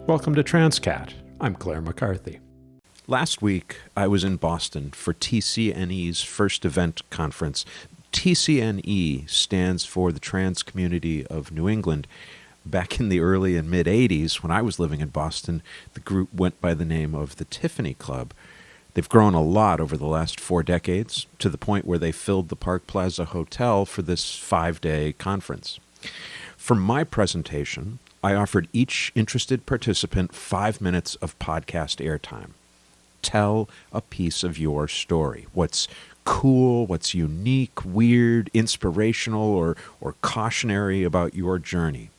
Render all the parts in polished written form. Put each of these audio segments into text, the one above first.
Welcome to Transqat. I'm Claire McCarthy. Last week, I was in Boston for TCNE's first event conference. TCNE stands for the Trans Community of New England. Back in the early and mid-'80s, when I was living in Boston, the group went by the name of the Tiffany Club. They've grown a lot over the last 4 decades, to the point where they filled the Park Plaza Hotel for this 5-day conference. For my presentation, I offered each interested participant 5 minutes of podcast airtime. Tell a piece of your story. What's cool, what's unique, weird, inspirational, or cautionary about your journey.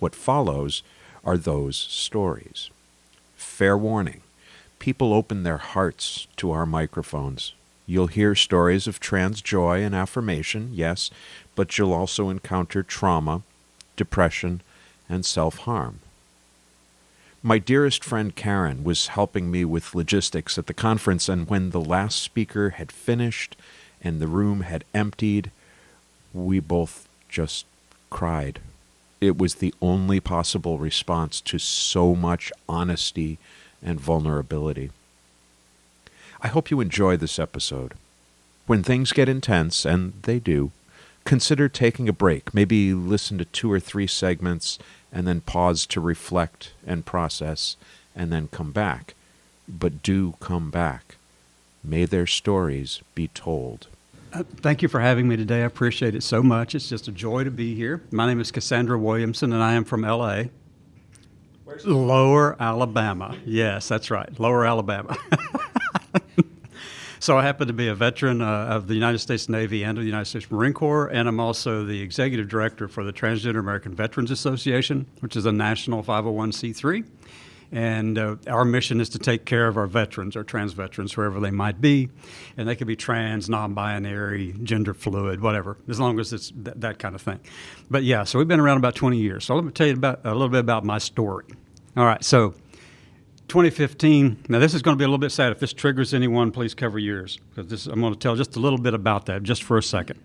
What follows are those stories. Fair warning, people open their hearts to our microphones. You'll hear stories of trans joy and affirmation, yes, but you'll also encounter trauma, depression, and self-harm. My dearest friend Karen was helping me with logistics at the conference, and when the last speaker had finished and the room had emptied, we both just cried. It was the only possible response to so much honesty and vulnerability. I hope you enjoy this episode. When things get intense, and they do, consider taking a break. Maybe listen to 2 or 3 segments and then pause to reflect and process, and then come back. But do come back. May their stories be told. Thank you for having me today. I appreciate it so much. It's just a joy to be here. My name is Cassandra Williamson, and I am from L.A. Where's Lower Alabama. Yes, that's right. Lower Alabama. So I happen to be a veteran of the United States Navy and of the United States Marine Corps, and I'm also the executive director for the Transgender American Veterans Association, which is a national 501c3. And our mission is to take care of our veterans, our trans veterans, wherever they might be. And they could be trans, non-binary, gender fluid, whatever, as long as it's that kind of thing. But yeah, so we've been around about 20 years. So let me tell you a little bit about my story. All right, so 2015, now this is going to be a little bit sad. If this triggers anyone, please cover yours, because I'm going to tell just a little bit about that just for a second.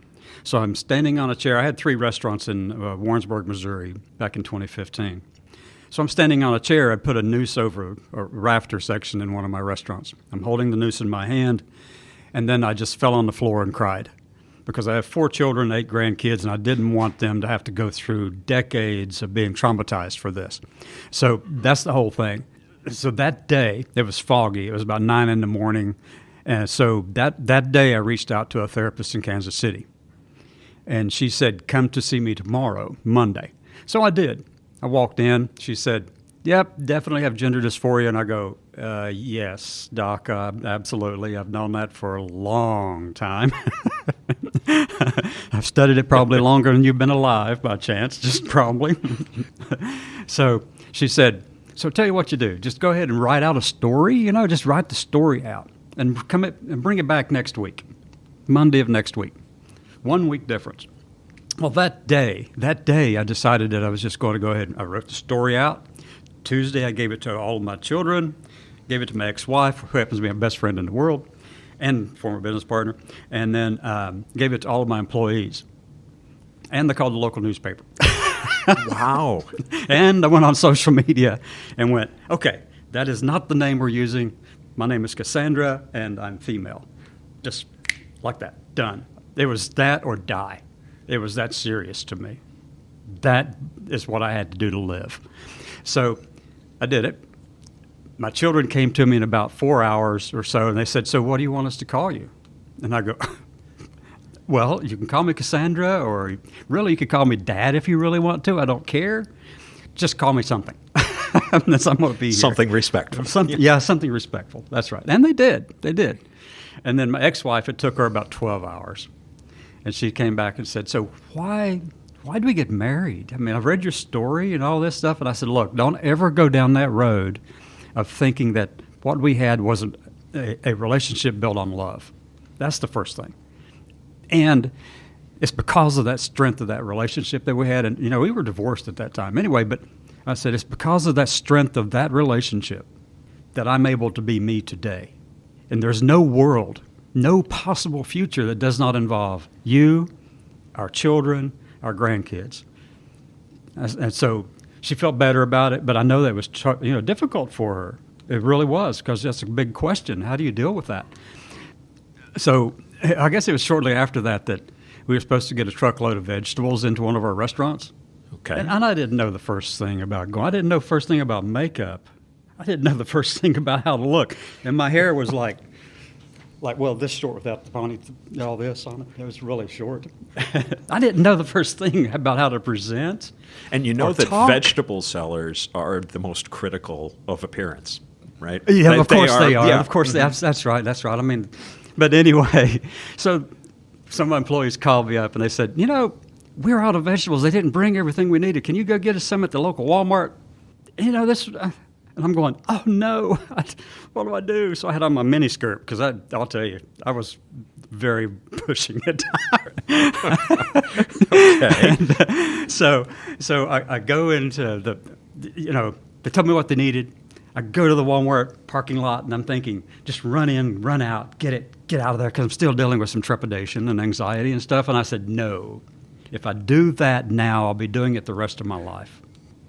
So I'm standing on a chair. I had 3 restaurants in Warrensburg, Missouri back in 2015. So I'm standing on a chair. I put a noose over a rafter section in one of my restaurants. I'm holding the noose in my hand, and then I just fell on the floor and cried because I have 4 children, 8 grandkids, and I didn't want them to have to go through decades of being traumatized for this. So that's the whole thing. So that day, it was foggy. It was about 9 in the morning. And so that day, I reached out to a therapist in Kansas City. And she said, come to see me tomorrow, Monday. So I did. I walked in. She said, yep, definitely have gender dysphoria. And I go, yes, doc, absolutely. I've known that for a long time. I've studied it probably longer than you've been alive by chance, just probably. So she said, so tell you what you do. Just go ahead and write out a story, just write the story out and and bring it back next week, Monday of next week. 1 week difference. Well, that day, I decided that I was just going to go ahead and I wrote the story out. Tuesday, I gave it to all of my children, gave it to my ex-wife, who happens to be my best friend in the world and former business partner, and then gave it to all of my employees. And they called the local newspaper. Wow. And I went on social media and went, okay, that is not the name we're using. My name is Cassandra, and I'm female. Just like that. Done. It was that or die. It was that serious to me. That is what I had to do to live. So I did it. My children came to me in about 4 hours or so, and they said, so what do you want us to call you? And I go, well, you can call me Cassandra, or really you could call me Dad if you really want to. I don't care. Just call me something. I'm going to be here. Something respectful. Something respectful. That's right. And they did. They did. And then my ex-wife, it took her about 12 hours. And she came back and said, so why did we get married? I mean, I've read your story and all this stuff. And I said, look, don't ever go down that road of thinking that what we had wasn't a relationship built on love. That's the first thing. And it's because of that strength of that relationship that we had. And, we were divorced at that time anyway, but I said, it's because of that strength of that relationship that I'm able to be me today. And there's no world, no possible future that does not involve you, our children, our grandkids. And so she felt better about it, but I know that was difficult for her. It really was, because that's a big question. How do you deal with that? So I guess it was shortly after that we were supposed to get a truckload of vegetables into one of our restaurants. Okay. And I didn't know the first thing about going. I didn't know the first thing about makeup. I didn't know the first thing about how to look. And my hair was like this short without the pony, all this on it. It was really short. I didn't know the first thing about how to present. And you know that talk. vegetable sellers are the most critical of appearance, right? Yeah, of course they are. Yeah. Of course, that's right. That's right. I mean, but anyway, so some employees called me up and they said, we're out of vegetables. They didn't bring everything we needed. Can you go get us some at the local Walmart? This. And I'm going, oh no, what do I do? So I had on my mini skirt, because I'll tell you, I was very pushing it. Okay. And, so I go into they told me what they needed. I go to the Walmart parking lot, and I'm thinking, just run in, run out, get out of there, because I'm still dealing with some trepidation and anxiety and stuff. And I said, no, if I do that now, I'll be doing it the rest of my life.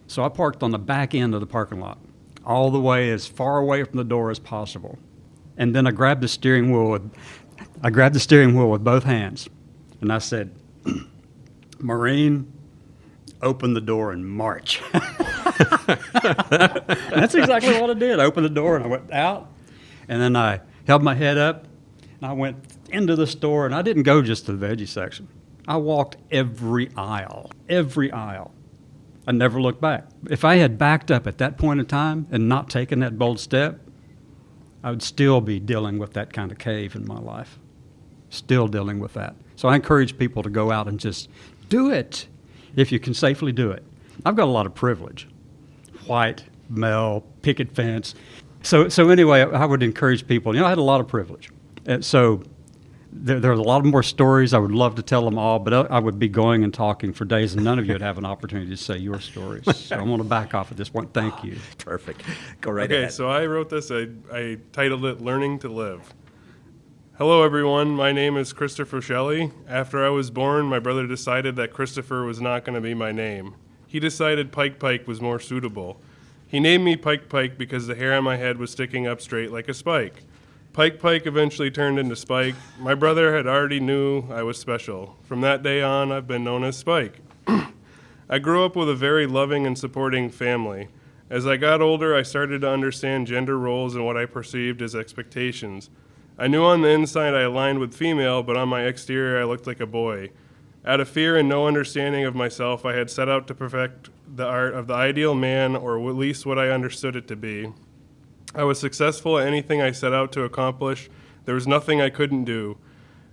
So I parked on the back end of the parking lot, all the way as far away from the door as possible. And then I grabbed the steering wheel with both hands. And I said, Maureen, open the door and march. That's exactly what I did. I opened the door and I went out. And then I held my head up and I went into the store. And I didn't go just to the veggie section. I walked every aisle. I never looked back. If I had backed up at that point in time and not taken that bold step, I would still be dealing with that kind of cave in my life. Still dealing with that. So I encourage people to go out and just do it if you can safely do it. I've got a lot of privilege. White, male, picket fence. So anyway, I would encourage people. I had a lot of privilege. And so there are a lot more stories. I would love to tell them all, but I would be going and talking for days, and none of you would have an opportunity to say your stories. So I'm going to back off at this point. Thank you. Perfect. Go right ahead. Okay, so I wrote this. I titled it Learning to Live. Hello, everyone. My name is Christopher Shelley. After I was born, my brother decided that Christopher was not going to be my name. He decided Pike Pike was more suitable. He named me Pike Pike because the hair on my head was sticking up straight like a spike. Pike Pike eventually turned into Spike. My brother had already knew I was special. From that day on, I've been known as Spike. I grew up with a very loving and supporting family. As I got older, I started to understand gender roles and what I perceived as expectations. I knew on the inside I aligned with female, but on my exterior I looked like a boy. Out of fear and no understanding of myself, I had set out to perfect the art of the ideal man, or at least what I understood it to be. I was successful at anything I set out to accomplish. There was nothing I couldn't do.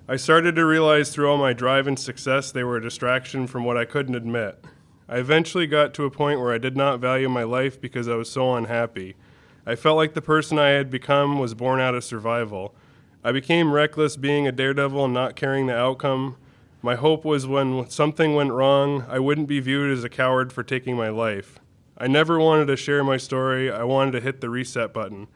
I started to realize through all my drive and success they were a distraction from what I couldn't admit. I eventually got to a point where I did not value my life because I was so unhappy. I felt like the person I had become was born out of survival. I became reckless, being a daredevil and not caring the outcome. My hope was when something went wrong, I wouldn't be viewed as a coward for taking my life. I never wanted to share my story. I wanted to hit the reset button.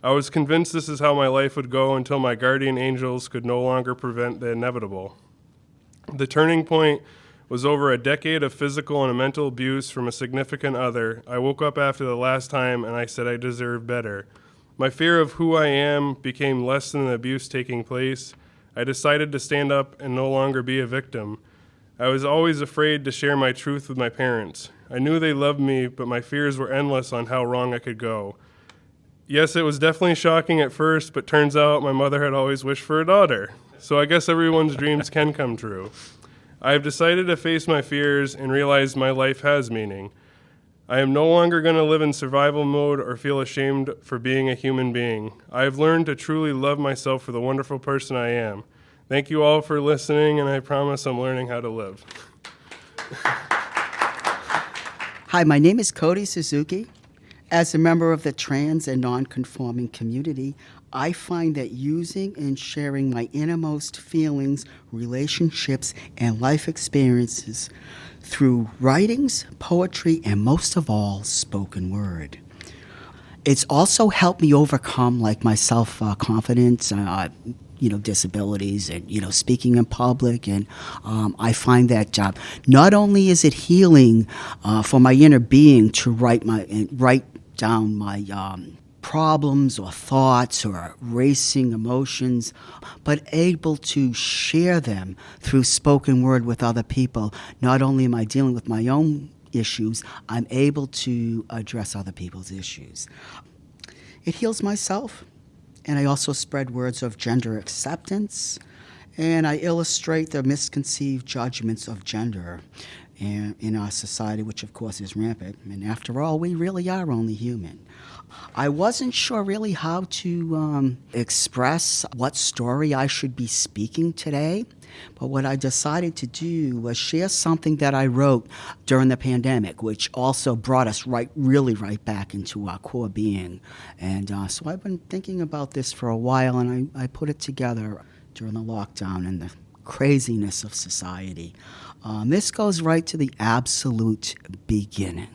I was convinced this is how my life would go until my guardian angels could no longer prevent the inevitable. The turning point was over a decade of physical and mental abuse from a significant other. I woke up after the last time and I said I deserve better. My fear of who I am became less than the abuse taking place. I decided to stand up and no longer be a victim. I was always afraid to share my truth with my parents. I knew they loved me, but my fears were endless on how wrong I could go. Yes, it was definitely shocking at first, but turns out my mother had always wished for a daughter. So I guess everyone's dreams can come true. I have decided to face my fears and realize my life has meaning. I am no longer going to live in survival mode or feel ashamed for being a human being. I have learned to truly love myself for the wonderful person I am. Thank you all for listening, and I promise I'm learning how to live. Hi, my name is Cody Suzuki. As a member of the trans and non-conforming community, I find that using and sharing my innermost feelings, relationships, and life experiences through writings, poetry, and most of all, spoken word. It's also helped me overcome my self-confidence, disabilities and, speaking in public. And I find that not only is it healing for my inner being to write down my problems or thoughts or racing emotions, but able to share them through spoken word with other people. Not only am I dealing with my own issues, I'm able to address other people's issues. It heals myself, and I also spread words of gender acceptance, and I illustrate the misconceived judgments of gender in our society, which of course is rampant. And after all, we really are only human. I wasn't sure really how to express what story I should be speaking today, but what I decided to do was share something that I wrote during the pandemic, which also brought us really right back into our core being. And so I've been thinking about this for a while, and I put it together during the lockdown and the craziness of society. This goes right to the absolute beginning.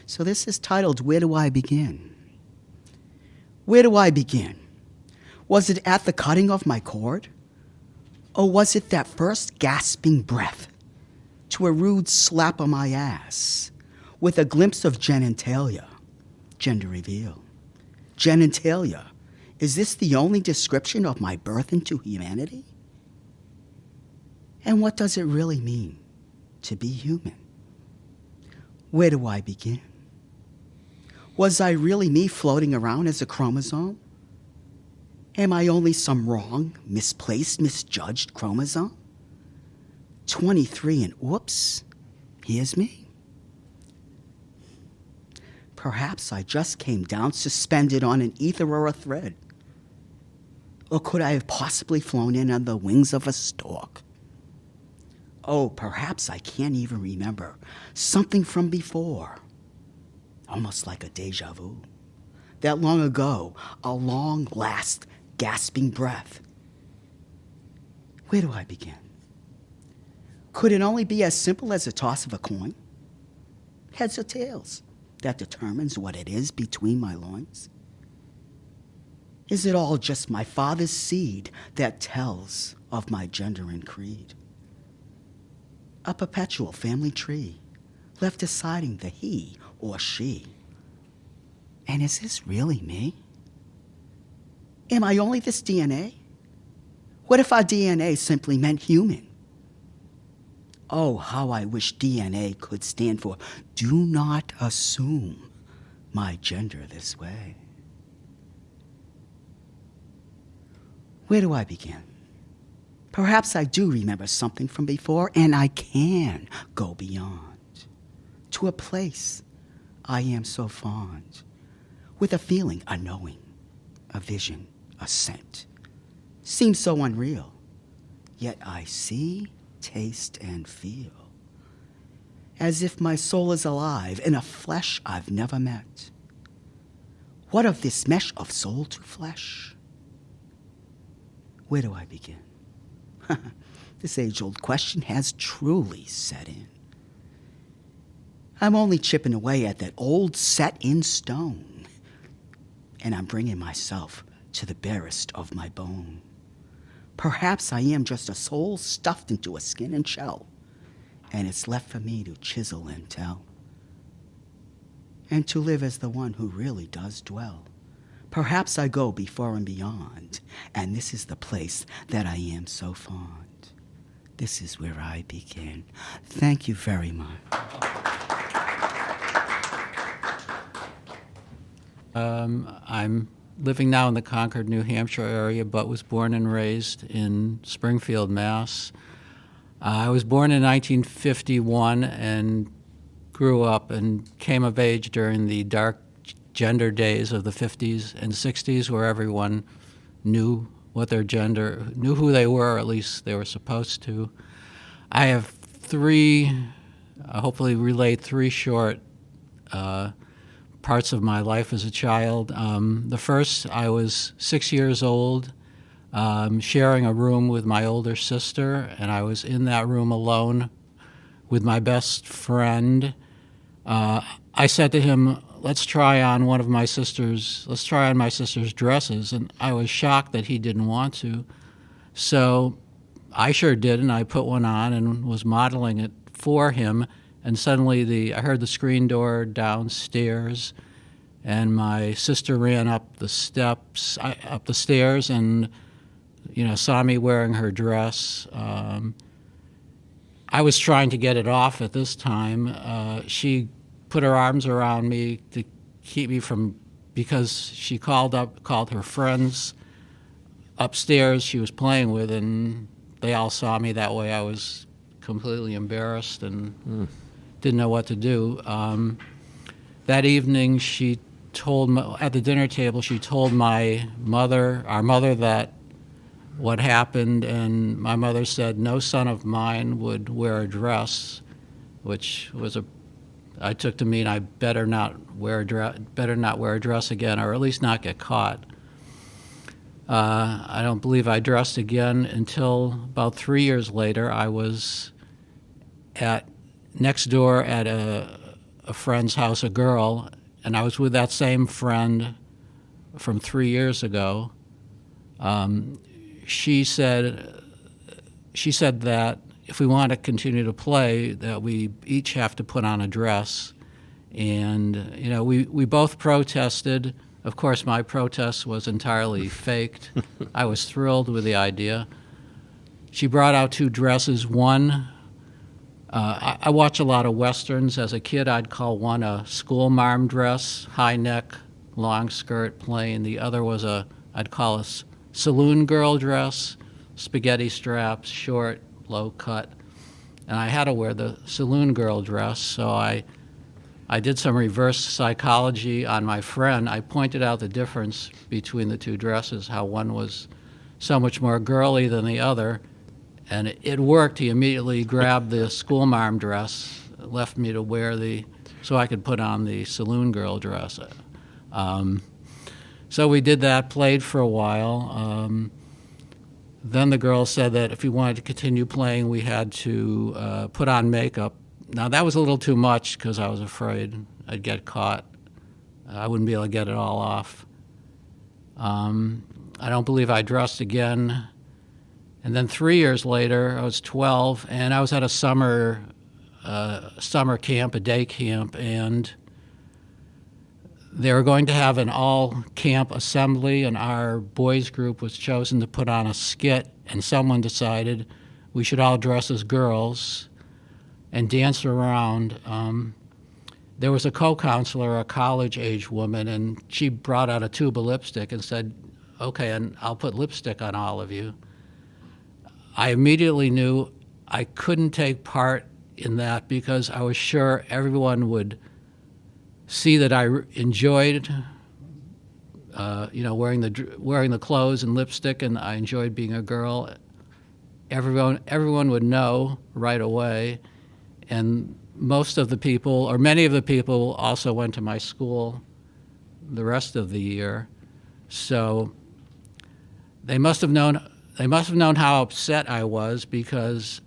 So this is titled, Where Do I Begin? Where do I begin? Was it at the cutting of my cord? Or was it that first gasping breath to a rude slap on my ass with a glimpse of genitalia? Gender reveal. Genitalia. Is this the only description of my birth into humanity? And what does it really mean to be human? Where do I begin? Was I really me floating around as a chromosome? Am I only some wrong, misplaced, misjudged chromosome? 23 and oops, here's me. Perhaps I just came down suspended on an ether or a thread. Or could I have possibly flown in on the wings of a stork? Oh, perhaps I can't even remember something from before. Almost like a deja vu. That long ago, a long last gasping breath. Where do I begin? Could it only be as simple as a toss of a coin? Heads or tails that determines what it is between my loins? Is it all just my father's seed that tells of my gender and creed? A perpetual family tree left deciding the he or she. And is this really me? Am I only this DNA? What if our DNA simply meant human? Oh, how I wish DNA could stand for do not assume my gender this way. Where do I begin? Perhaps I do remember something from before, and I can go beyond to a place I am so fond, with a feeling, a knowing, a vision, a scent. Seems so unreal, yet I see, taste, and feel, as if my soul is alive in a flesh I've never met. What of this mesh of soul to flesh? Where do I begin? This age-old question has truly set in. I'm only chipping away at that old set in stone, and I'm bringing myself to the barest of my bone. Perhaps I am just a soul stuffed into a skin and shell, and it's left for me to chisel and tell, and to live as the one who really does dwell. Perhaps I go before and beyond, and this is the place that I am so fond. This is where I begin. Thank you very much. I'm living now in the Concord, New Hampshire area, but was born and raised in Springfield, Mass. I was born in 1951 and grew up and came of age during the dark gender days of the 50s and 60s, where everyone knew what their gender, knew who they were, or at least they were supposed to. I have hopefully relate three short parts of my life as a child. The first, I was 6 years old, sharing a room with my older sister, and I was in that room alone with my best friend. I said to him, let's try on my sister's dresses. And I was shocked that he didn't want to. So I sure did, and I put one on and was modeling it for him. And suddenly I heard the screen door downstairs, and my sister ran up the stairs, and saw me wearing her dress. I was trying to get it off at this time. She put her arms around me to keep me from, because she called her friends upstairs she was playing with, and they all saw me that way. I was completely embarrassed and didn't know what to do. That evening, at the dinner table, she told our mother, that what happened, and my mother said no son of mine would wear a dress, which was I took to mean I better not wear a dress again, or at least not get caught. I don't believe I dressed again until about 3 years later. I was next door at a friend's house, a girl, and I was with that same friend from 3 years ago. She said that if we want to continue to play, that we each have to put on a dress. And, we both protested. Of course, my protest was entirely faked. I was thrilled with the idea. She brought out 2 dresses. One, I watch a lot of Westerns. As a kid, I'd call one a schoolmarm dress, high neck, long skirt, plain. The other was I'd call a saloon girl dress, spaghetti straps, short, low cut. And I had to wear the saloon girl dress, so I did some reverse psychology on my friend. I pointed out the difference between the 2 dresses, how one was so much more girly than the other, and it worked. He immediately grabbed the schoolmarm dress, left me to wear so I could put on the saloon girl dress. So we did that, played for a while. Then the girl said that if we wanted to continue playing, we had to put on makeup. Now, that was a little too much because I was afraid I'd get caught. I wouldn't be able to get it all off. I don't believe I dressed again. And then 3 years later, I was 12, and I was at a summer camp, a day camp, and they were going to have an all-camp assembly, and our boys group was chosen to put on a skit, and someone decided we should all dress as girls and dance around. There was a co-counselor, a college-age woman, and she brought out a tube of lipstick and said, "Okay, and I'll put lipstick on all of you." I immediately knew I couldn't take part in that because I was sure everyone would see that I enjoyed, wearing the clothes and lipstick, and I enjoyed being a girl. Everyone would know right away, and most of the people, or many of the people, also went to my school the rest of the year. So they must have known how upset I was because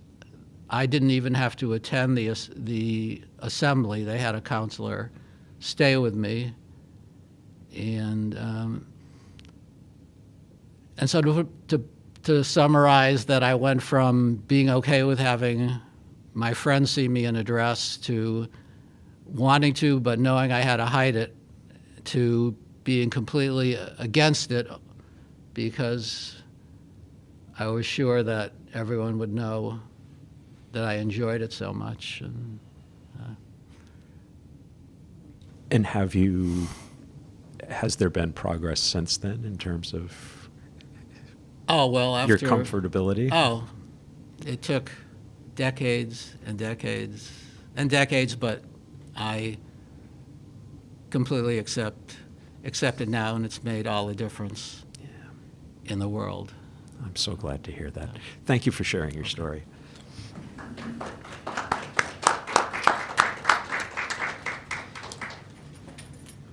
I didn't even have to attend the assembly. They had a counselor stay with me, and so to summarize, that I went from being okay with having my friends see me in a dress to wanting to but knowing I had to hide it, to being completely against it because I was sure that everyone would know that I enjoyed it so much. And has there been progress since then in terms of after your comfortability? Oh, it took decades and decades and decades, but I completely accept it now, and it's made all the difference in the world. I'm so glad to hear that. Thank you for sharing your story.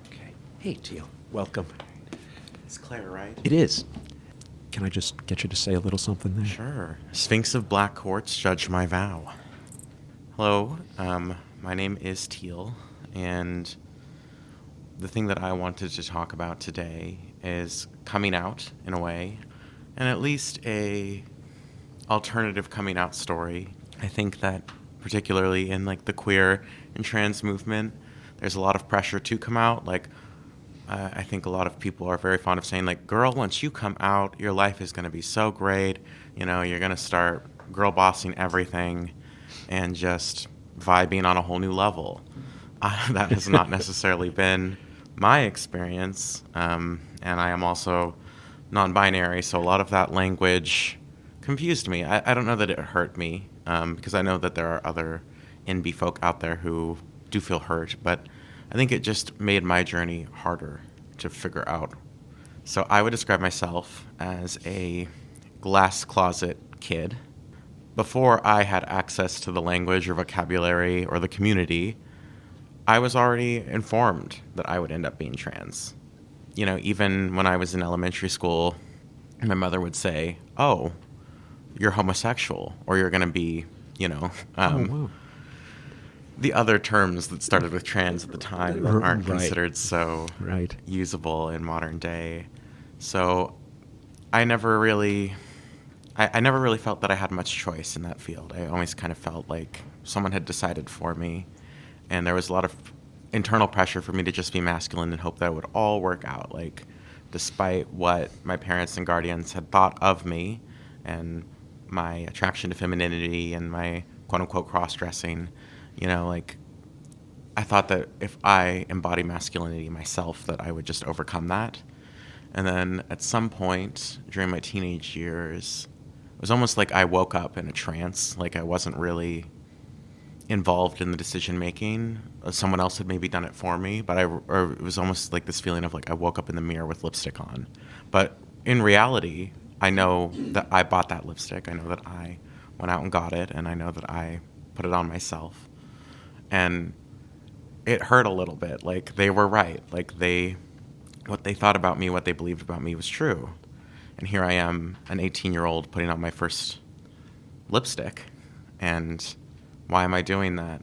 Okay. Hey, Teal. Welcome. It's Claire, right? It is. Can I just get you to say a little something there? Sure. Sphinx of Black Quartz, judge my vow. Hello, my name is Teal, and the thing that I wanted to talk about today is coming out in a way, and at least a alternative coming out story. I think that particularly in like the queer and trans movement, there's a lot of pressure to come out. Like, I think a lot of people are very fond of saying, like, girl, once you come out, your life is going to be so great. You know, you're going to start girl bossing everything and just vibing on a whole new level. That has not necessarily been my experience. And I am also non-binary, so a lot of that language confused me. I don't know that it hurt me, because I know that there are other NB folk out there who do feel hurt, but I think it just made my journey harder to figure out. So I would describe myself as a glass closet kid. Before I had access to the language or vocabulary or the community, I was already informed that I would end up being trans. You know, even when I was in elementary school, my mother would say, "Oh, you're homosexual," or "You're going to be," you know, Wow. the other terms that started with trans at the time that aren't Right. considered so Right. usable in modern day. So I never really felt that I had much choice in that field. I always kind of felt like someone had decided for me, and there was a lot of internal pressure for me to just be masculine and hope that it would all work out. Like, despite what my parents and guardians had thought of me and my attraction to femininity and my quote-unquote cross-dressing, you know, like, I thought that if I embody masculinity myself, that I would just overcome that. And then at some point during my teenage years, it was almost like I woke up in a trance, like I wasn't really involved in the decision making. Someone else had maybe done it for me, but or it was almost like this feeling of like I woke up in the mirror with lipstick on. But in reality, I know that I bought that lipstick. I know that I went out and got it, and I know that I put it on myself. And it hurt a little bit. Like, they were right. Like, what they thought about me, what they believed about me was true. And here I am, an 18-year-old, putting on my first lipstick. And why am I doing that?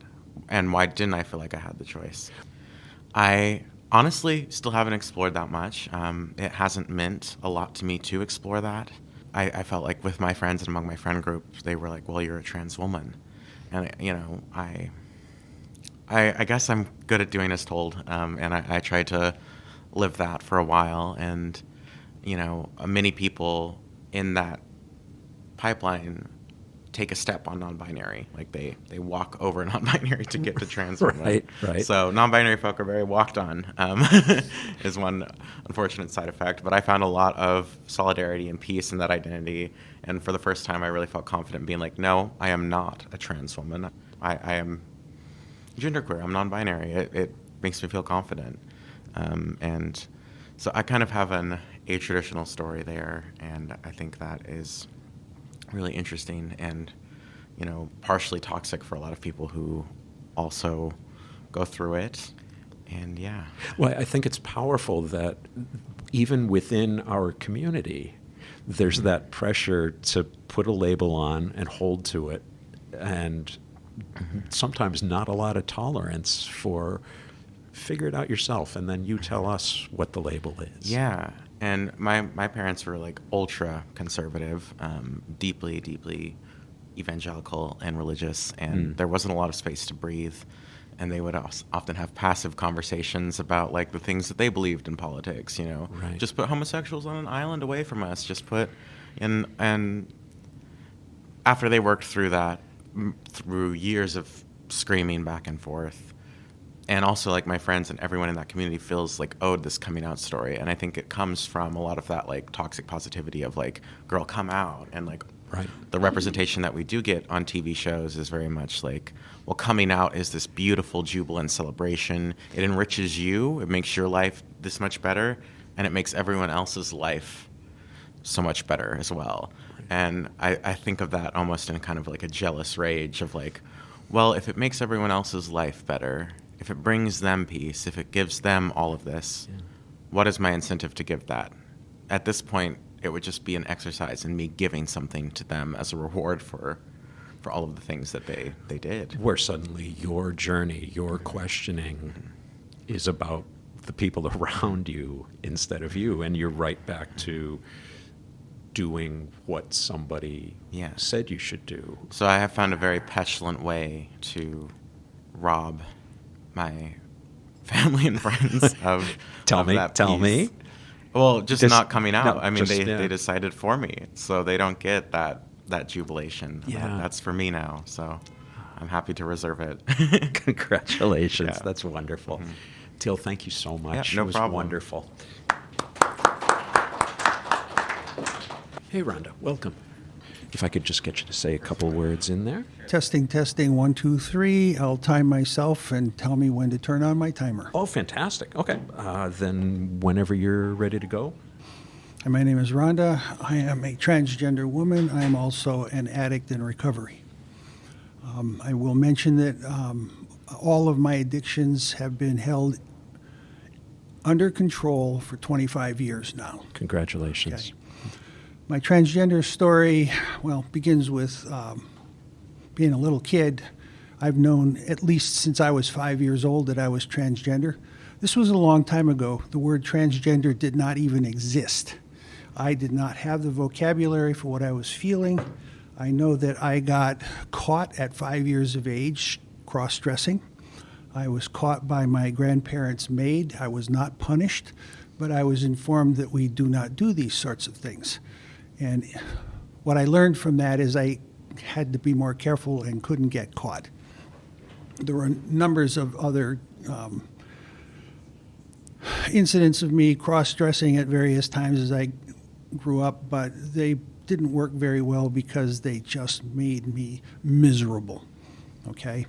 And why didn't I feel like I had the choice? I honestly still haven't explored that much. It hasn't meant a lot to me to explore that. I felt like with my friends and among my friend group, they were like, well, you're a trans woman. And, you know, I guess I'm good at doing as told, and I tried to live that for a while. And, you know, many people in that pipeline take a step on non-binary. Like, they walk over non-binary to get to trans women. Right. So non-binary folk are very walked on, is one unfortunate side effect. But I found a lot of solidarity and peace in that identity. And for the first time, I really felt confident being like, no, I am not a trans woman. I am genderqueer. I'm non-binary. It makes me feel confident. And so I kind of have a traditional story there, and I think that is really interesting and, you know, partially toxic for a lot of people who also go through it. And yeah. Well, I think it's powerful that even within our community, there's that pressure to put a label on and hold to it, and sometimes not a lot of tolerance for figure it out yourself, and then you tell us what the label is. Yeah. And my parents were like ultra conservative, deeply, deeply evangelical and religious, and there wasn't a lot of space to breathe. And they would often have passive conversations about like the things that they believed in politics, you know, Right. just put homosexuals on an island away from us, just put in. And after they worked through that, through years of screaming back and forth, and also, like, my friends and everyone in that community feels like owed this coming out story. And I think it comes from a lot of that, like, toxic positivity of, like, girl, come out. And, like, Right. the representation that we do get on TV shows is very much like, well, coming out is this beautiful, jubilant celebration. It enriches you. It makes your life this much better. And it makes everyone else's life so much better as well. And I think of that almost in kind of like a jealous rage of, like, well, if it makes everyone else's life better, if it brings them peace, if it gives them all of this, what is my incentive to give that? At this point, it would just be an exercise in me giving something to them as a reward for all of the things that they did. Where suddenly your journey, your questioning is about the people around you instead of you, and you're right back to doing what somebody Yeah. said you should do. So I have found a very petulant way to rob my family and friends of Tell of me, that tell peace. me. Well, just not coming out. no, I mean, just, they yeah. decided for me, so they don't get that jubilation. Yeah. That's for me now. So I'm happy to reserve it. Congratulations. Yeah. That's wonderful. Teal, thank you so much. Yeah, no it was problem. wonderful. Hey, Rhonda, welcome. If I could just get you to say a couple words in there. Testing, 1, 2, 3. I'll time myself and tell me when to turn on my timer. Oh, fantastic. Okay. Then whenever you're ready to go. And my name is Rhonda. I am a transgender woman. I am also an addict in recovery. I will mention that all of my addictions have been held under control for 25 years now. Congratulations. Okay. My transgender story, well, begins with being a little kid. I've known at least since I was 5 years old that I was transgender. This was a long time ago. The word transgender did not even exist. I did not have the vocabulary for what I was feeling. I know that I got caught at 5 years of age cross-dressing. I was caught by my grandparents' maid. I was not punished, but I was informed that we do not do these sorts of things. And what I learned from that is I had to be more careful and couldn't get caught. There were numbers of other incidents of me cross-dressing at various times as I grew up, but they didn't work very well because they just made me miserable. Okay?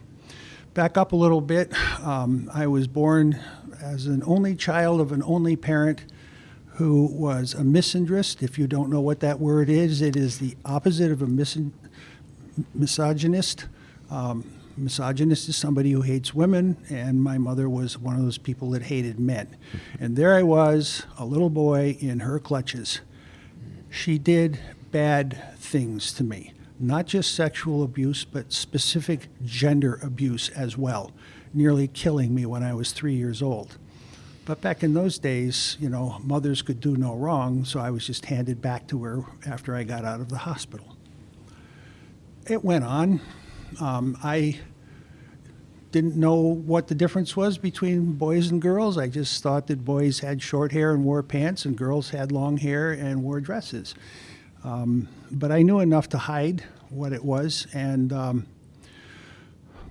Back up a little bit. I was born as an only child of an only parent who was a misandrist. If you don't know what that word is, it is the opposite of a misogynist. Misogynist is somebody who hates women, and my mother was one of those people that hated men. And there I was, a little boy in her clutches. She did bad things to me, not just sexual abuse, but specific gender abuse as well, nearly killing me when I was 3 years old. But back in those days, you know, mothers could do no wrong, so I was just handed back to her after I got out of the hospital. It went on. I didn't know what the difference was between boys and girls. I just thought that boys had short hair and wore pants, and girls had long hair and wore dresses. But I knew enough to hide what it was, and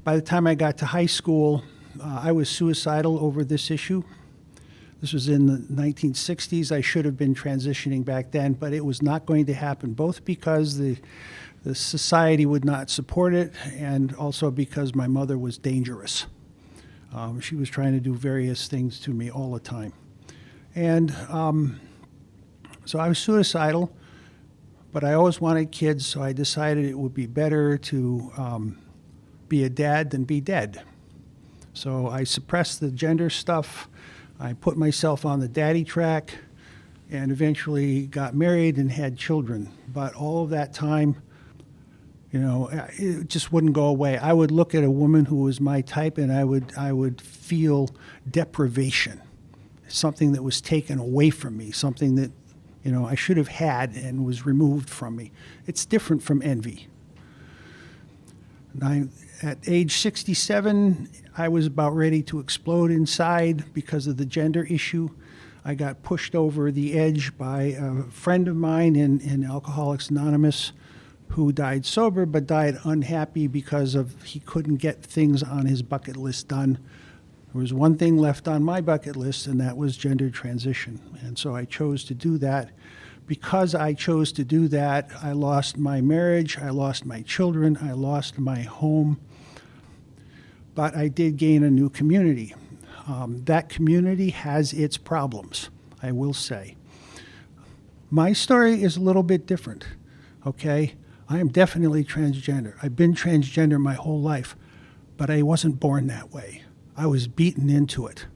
by the time I got to high school, I was suicidal over this issue. This was in the 1960s. I should have been transitioning back then, but it was not going to happen, both because the society would not support it and also because my mother was dangerous. She was trying to do various things to me all the time. And so I was suicidal, but I always wanted kids, so I decided it would be better to be a dad than be dead. So I suppressed the gender stuff. I put myself on the daddy track and eventually got married and had children. But all of that time, you know, it just wouldn't go away. I would look at a woman who was my type and I would feel deprivation, something that was taken away from me, something that, you know, I should have had and was removed from me. It's different from envy. At age 67, I was about ready to explode inside because of the gender issue. I got pushed over the edge by a friend of mine in Alcoholics Anonymous who died sober but died unhappy because he couldn't get things on his bucket list done. There was one thing left on my bucket list, and that was gender transition. And so I chose to do that. Because I chose to do that, I lost my marriage, I lost my children, I lost my home. But I did gain a new community. That community has its problems, I will say. My story is a little bit different, okay? I am definitely transgender. I've been transgender my whole life, but I wasn't born that way. I was beaten into it.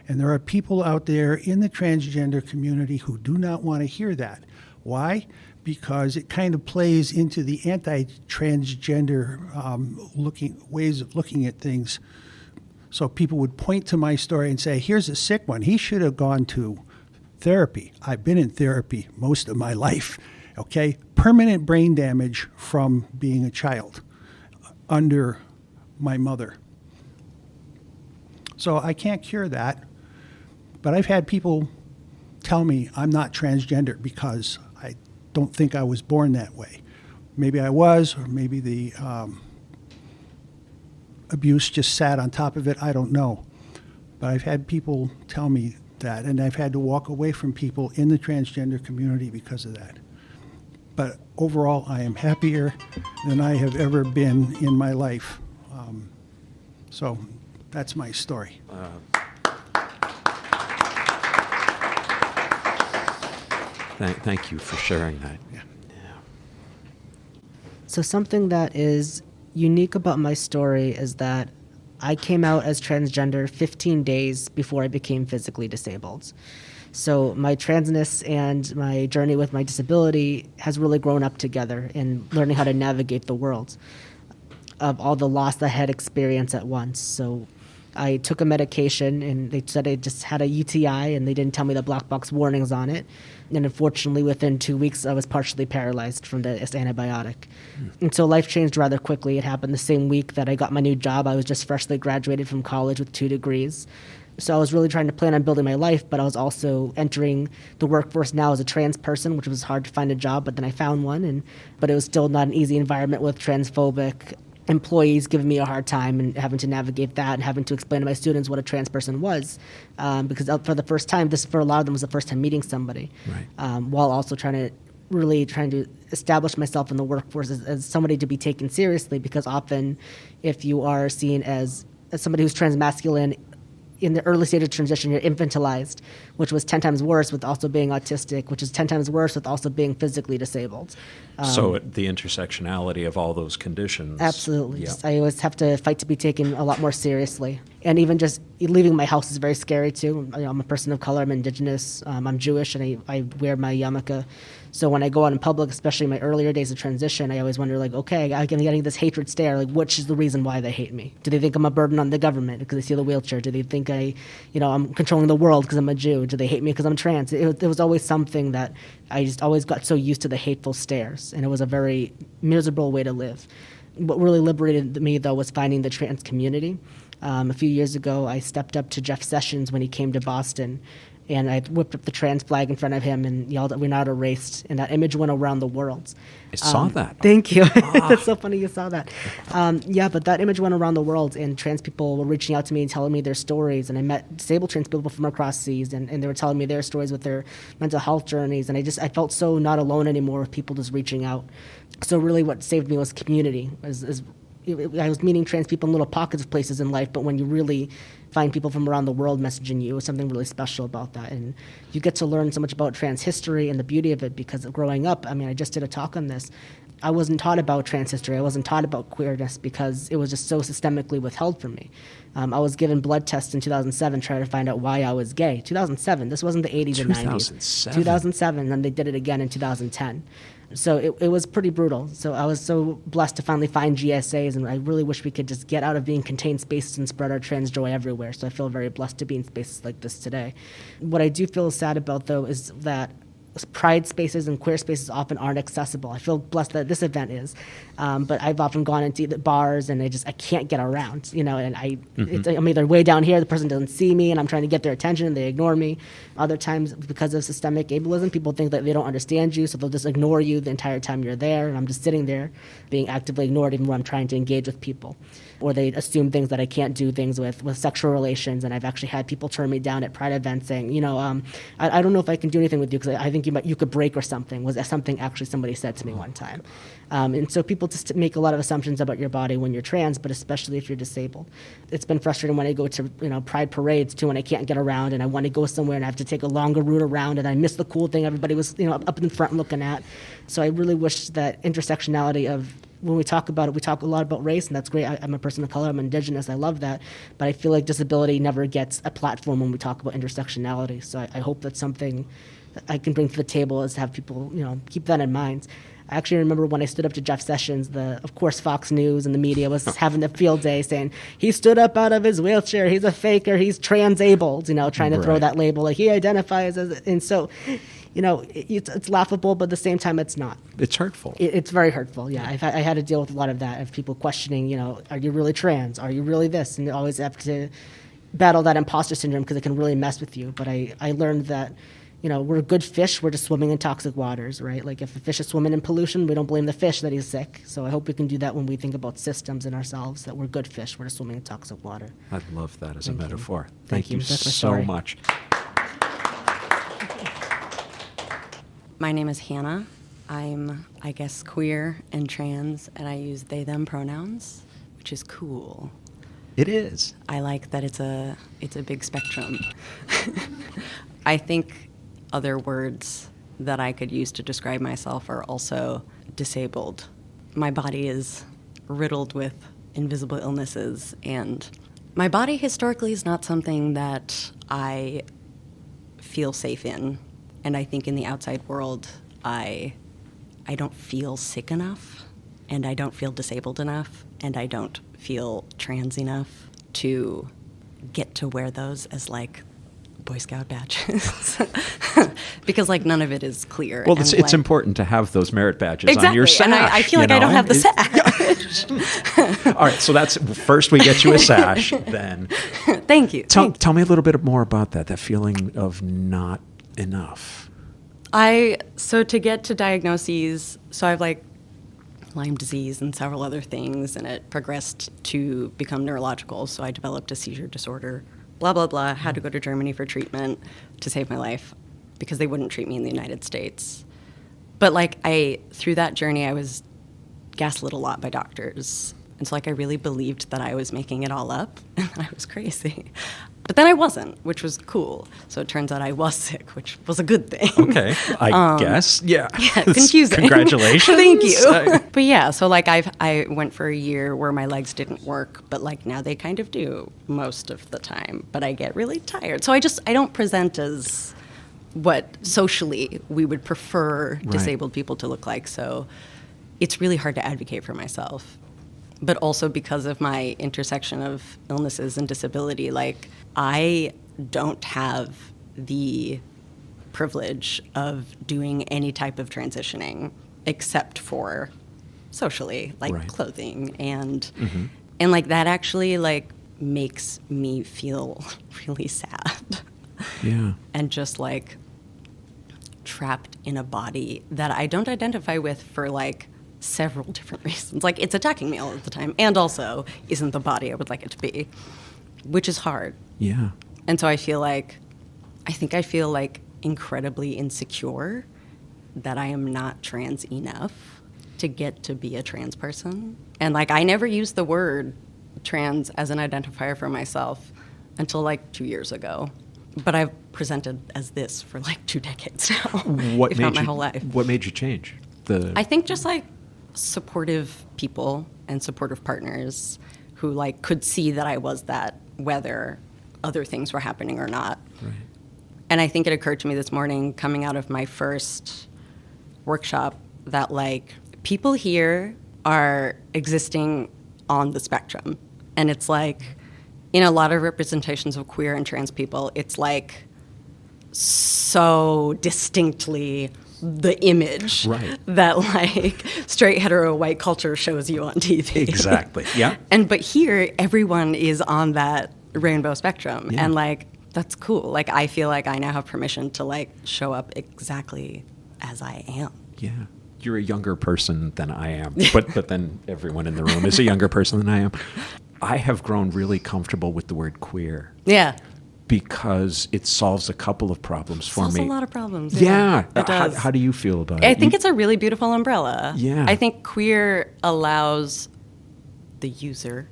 And there are people out there in the transgender community who do not want to hear that. Why? Because it kind of plays into the anti-transgender ways of looking at things. So people would point to my story and say, here's a sick one. He should have gone to therapy. I've been in therapy most of my life, okay? Permanent brain damage from being a child under my mother. So I can't cure that, but I've had people tell me I'm not transgender because I don't think I was born that way. Maybe I was, or maybe the abuse just sat on top of it. I don't know. But I've had people tell me that, and I've had to walk away from people in the transgender community because of that. But overall, I am happier than I have ever been in my life. So that's my story. Thank you for sharing that. Yeah. So something that is unique about my story is that I came out as transgender 15 days before I became physically disabled. So my transness and my journey with my disability has really grown up together in learning how to navigate the world of all the loss I had experienced at once. So I took a medication and they said I just had a UTI and they didn't tell me the black box warnings on it. And unfortunately, within 2 weeks, I was partially paralyzed from this antibiotic. And so life changed rather quickly. It happened the same week that I got my new job. I was just freshly graduated from college with 2 degrees. So I was really trying to plan on building my life, but I was also entering the workforce now as a trans person, which was hard to find a job, but then I found one. But it was still not an easy environment with transphobic employees giving me a hard time and having to navigate that and having to explain to my students what a trans person was, because for the first time, this for a lot of them was the first time meeting somebody, Right. While also trying to establish myself in the workforce as somebody to be taken seriously, because often if you are seen as somebody who's transmasculine in the early stage of transition, you're infantilized, which was 10 times worse with also being autistic, which is 10 times worse with also being physically disabled. So the intersectionality of all those conditions. Absolutely. Yeah. Just, I always have to fight to be taken a lot more seriously. And even just leaving my house is very scary, too. I'm a person of color. I'm Indigenous. I'm Jewish, and I wear my yarmulke. So when I go out in public, especially in my earlier days of transition, I always wonder, like, okay, I'm getting this hatred stare. Like, which is the reason why they hate me? Do they think I'm a burden on the government because they see the wheelchair? Do they think I'm controlling the world because I'm a Jew? Do they hate me because I'm trans? It was always something that I just always got so used to the hateful stares, and it was a very miserable way to live. What really liberated me, though, was finding the trans community. A few years ago, I stepped up to Jeff Sessions when he came to Boston, and I whipped up the trans flag in front of him and yelled, "We're not erased," and that image went around the world. I saw that. Thank you. It's so funny you saw that. But that image went around the world, and trans people were reaching out to me and telling me their stories, and I met disabled trans people from across seas, and they were telling me their stories with their mental health journeys, and I felt so not alone anymore with people just reaching out. So really what saved me was community. I was meeting trans people in little pockets of places in life, but when you really find people from around the world messaging you, it was something really special about that. And you get to learn so much about trans history and the beauty of it, because growing up, I just did a talk on this. I wasn't taught about trans history. I wasn't taught about queerness because it was just so systemically withheld from me. I was given blood tests in 2007 trying to find out why I was gay. 2007. This wasn't the 80s or 90s. 2007, and they did it again in 2010. So it was pretty brutal. So I was so blessed to finally find GSAs, and I really wish we could just get out of being contained spaces and spread our trans joy everywhere. So I feel very blessed to be in spaces like this today. What I do feel sad about, though, is that pride spaces and queer spaces often aren't accessible. I feel blessed that this event is, but I've often gone into the bars and I can't get around, and I'm either way down here, the person doesn't see me, and I'm trying to get their attention and they ignore me. Other times, because of systemic ableism, people think that they don't understand you, so they'll just ignore you the entire time you're there, and I'm just sitting there being actively ignored even when I'm trying to engage with people. Or they assume things that I can't do things with sexual relations, and I've actually had people turn me down at Pride events saying, I don't know if I can do anything with you because I think you could break or something, was something actually somebody said to me one time. And so people just make a lot of assumptions about your body when you're trans, but especially if you're disabled. It's been frustrating when I go to Pride parades too, and I can't get around, and I want to go somewhere and I have to take a longer route around, and I miss the cool thing everybody was up in the front looking at. So I really wish that intersectionality of, when we talk about it, we talk a lot about race, and that's great. I'm a person of color, I'm Indigenous, I love that. But I feel like disability never gets a platform when we talk about intersectionality. So I hope that's something that I can bring to the table, is have people, keep that in mind. I actually remember when I stood up to Jeff Sessions, of course, Fox News and the media was having a field day saying, he stood up out of his wheelchair, he's a faker, he's transabled, trying to throw Right. that label, like he identifies as, and so, it's laughable, but at the same time, it's not. It's hurtful. It's very hurtful, yeah. I had to deal with a lot of that, of people questioning, are you really trans? Are you really this? And you always have to battle that imposter syndrome because it can really mess with you. But I learned that, we're good fish, we're just swimming in toxic waters, right? Like if a fish is swimming in pollution, we don't blame the fish that he's sick. So I hope we can do that when we think about systems in ourselves, that we're good fish, we're just swimming in toxic water. I love that as a Thank you. metaphor. Thank Thank you. you That's my so story. much. My name is Hannah. I'm, I guess, queer and trans, and I use they, them pronouns, which is cool. It is. I like that it's a big spectrum. I think other words that I could use to describe myself are also disabled. My body is riddled with invisible illnesses, and my body historically is not something that I feel safe in. And I think in the outside world, I don't feel sick enough, and I don't feel disabled enough, and I don't feel trans enough to get to wear those as like Boy Scout badges. Because like none of it is clear. Well, and, it's like, important to have those merit badges exactly. on your sash. And I feel like I don't have the sash. All right, so that's first we get you a sash, then. Thank you. Tell me a little bit more about that feeling of not enough. So to get to diagnoses, so I've like Lyme disease and several other things, and it progressed to become neurological. So I developed a seizure disorder, blah, blah, blah. Had to go to Germany for treatment to save my life because they wouldn't treat me in the United States. But like through that journey, I was gaslit a lot by doctors. And so like I really believed that I was making it all up and that I was crazy. But then I wasn't, which was cool. So it turns out I was sick, which was a good thing. Okay, I guess. Yeah. Yeah, confusing. Congratulations. Thank you. But yeah, so like I went for a year where my legs didn't work, but like now they kind of do most of the time. But I get really tired. So I don't present as what socially we would prefer disabled people to look like. So it's really hard to advocate for myself. But also because of my intersection of illnesses and disability, like I don't have the privilege of doing any type of transitioning except for socially, like clothing and like that actually like makes me feel really sad. Yeah. And just like trapped in a body that I don't identify with for like several different reasons. Like it's attacking me all of the time and also isn't the body I would like it to be, which is hard. Yeah. And so I feel like incredibly insecure that I am not trans enough to get to be a trans person. And like I never used the word trans as an identifier for myself until like 2 years ago. But I've presented as this for like 2 decades now, if not my whole life. What made you change? I think just like supportive people and supportive partners who like could see that I was that, whether other things were happening or not. Right. And I think it occurred to me this morning coming out of my first workshop that like people here are existing on the spectrum. And it's like in a lot of representations of queer and trans people, it's like so distinctly the image that like straight hetero white culture shows you on TV. Exactly. Yeah. But here everyone is on that rainbow spectrum and like that's cool. Like I feel like I now have permission to like show up exactly as I am. Yeah. You're a younger person than I am, but then everyone in the room is a younger person than I am. I have grown really comfortable with the word queer. Yeah. Because it solves a couple of problems for me. Solves a lot of problems. Yeah. It does. How do you feel about it? I think it's a really beautiful umbrella. Yeah. I think queer allows the user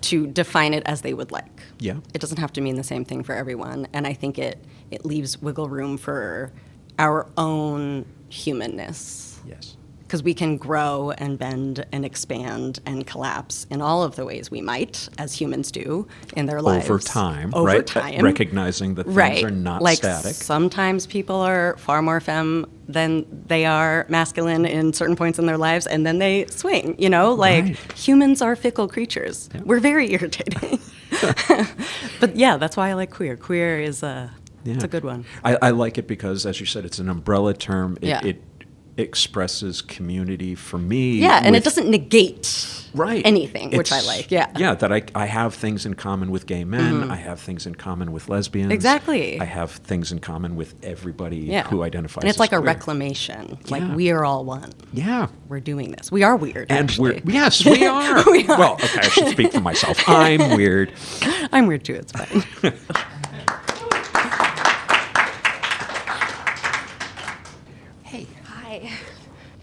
to define it as they would like. Yeah. It doesn't have to mean the same thing for everyone. And I think it leaves wiggle room for our own humanness. Yes. because we can grow and bend and expand and collapse in all of the ways we might, as humans do in their lives. Over time, Over right? time. Recognizing that things Right. are not like static. Sometimes people are far more femme than they are masculine in certain points in their lives, and then they swing, Like, Right. humans are fickle creatures. We're very irritating. But yeah, that's why I like queer. Queer is it's a good one. I like it because, as you said, it's an umbrella term. It expresses community for me. Yeah, and it doesn't negate right. anything, which I like. Yeah. Yeah, that I have things in common with gay men. I have things in common with lesbians. Exactly. I have things in common with everybody Yeah. who identifies And it's as like a queer. reclamation. Like, Yeah. we are all one. Yeah. We're doing this. We are weird, And actually. yes, we are. We are. Well, okay, I should speak for myself. I'm weird. I'm weird too. It's fine.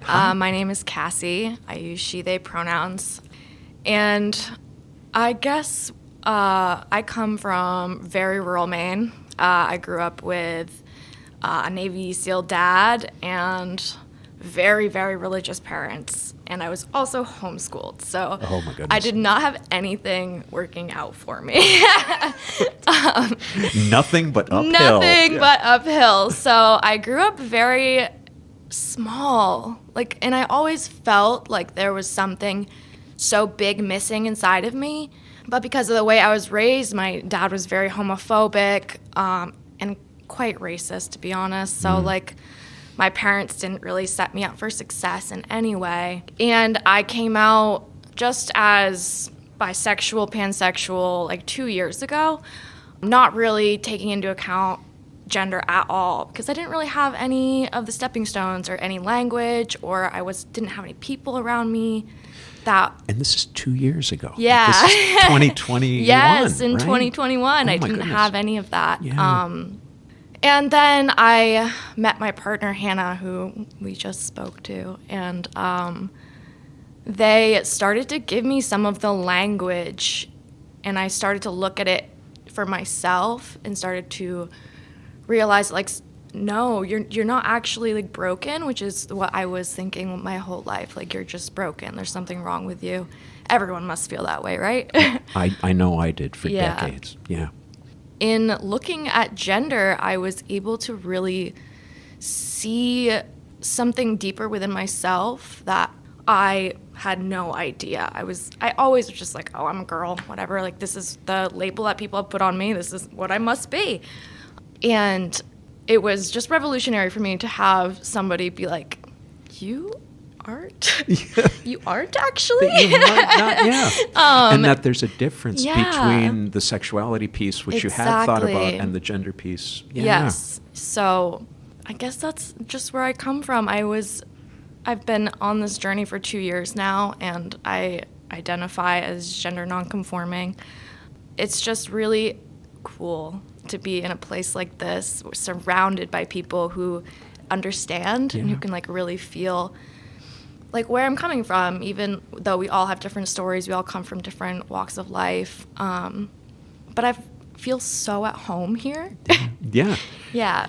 Hi. My name is Cassie. I use she, they pronouns. And I guess I come from very rural Maine. I grew up with a Navy SEAL dad and very, very religious parents. And I was also homeschooled. So Oh, my goodness. I did not have anything working out for me. Nothing but uphill. Nothing but uphill. So I grew up very small, and I always felt like there was something so big missing inside of me. But because of the way I was raised, my dad was very homophobic and quite racist, to be honest. So my parents didn't really set me up for success in any way. And I came out just as bisexual, pansexual 2 years ago, not really taking into account gender at all, because I didn't really have any of the stepping stones or any language, or didn't have any people around me that. And this is 2 years ago. Yeah. This is 2021. Yes, in right? Oh,2021, I my didn't goodness. have any of that. Yeah. And then I met my partner Hannah, who we just spoke to, and they started to give me some of the language, and I started to look at it for myself and started to realize, no, you're not actually broken, which is what I was thinking my whole life. You're just broken. There's something wrong with you. Everyone must feel that way, right? I know I did for Yeah. decades. Yeah. In looking at gender, I was able to really see something deeper within myself that I had no idea. I always was just oh, I'm a girl, whatever. This is the label that people have put on me. This is what I must be. And it was just revolutionary for me to have somebody be like, you aren't? You aren't actually? You might not, yeah. And that there's a difference yeah. between the sexuality piece, which you had thought about, Exactly. and the gender piece. Yeah. Yes. So I guess that's just where I come from. I've been on this journey for 2 years now, and I identify as gender nonconforming. It's just really cool to be in a place like this, surrounded by people who understand and who can really feel where I'm coming from, even though we all have different stories, we all come from different walks of life. But I feel so at home here. Yeah. Yeah.